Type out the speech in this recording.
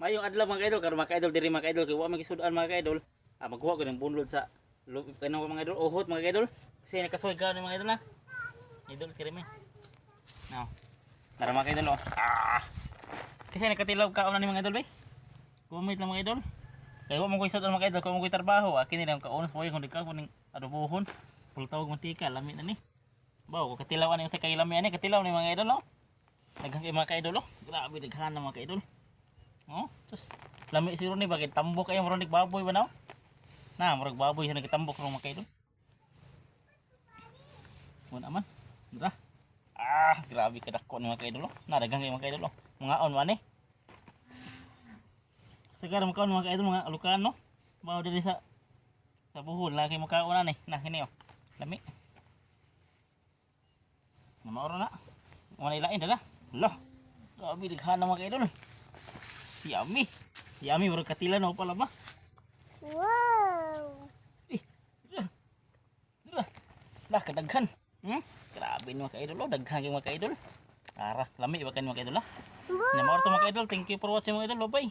Mayong adlaw mga kaidol, karon mga kaidol diri mga kaidol kay wa man gisudan mga kaidol. Magkuha ko ng bunlod sa kanang mga kaidol, uhot mga kaidol. Kasi nakasuy ka ni mga kaidol na. Idol kiri mi. Now. Tara mga kaidol oh. Kasi nakatilaw ka ni mga idol bay. Kumit lang mga idol. Kaya wa mo ko isod mga kaidol, kung mo ko trabaho, akin ni lang kaunos po yung ka kuning adobohon. Pultawag mantika, lami na ni. Baw, ko katilaw ani sa kay lami ani, katilaw ni mga idol no. Daghang kay mga kaidol oh. Grabe daghan na mga kaidol. Oh, sus. Lami siguro ni bagay tambok kayo murag baboy ba na? Na, murag baboy sa nagtambok ng mga kaidol. Wala man. Dra. Grabe ka dako ni mga kaidol. Na daghang kay mga kaidol. Mga on man eh. Sigara mo kaon mga kaidol mga alukan no. Bawo diri sa buhol lagi mo kaon na ni. Na kini oh. Lami. Na maoro na. Wala ilain dala. Lah. Grabe daghan na mga kaidol. Yummy. Yummy bro katila no pala ba? Wow. Lah kadaghan. Grabe ni mga kaidol, daghan kay mga kaidol. Ara, lami ba kayo mga kaidol ha? Na mga to mga kaidol, thank you for watching mga kaidol, bye.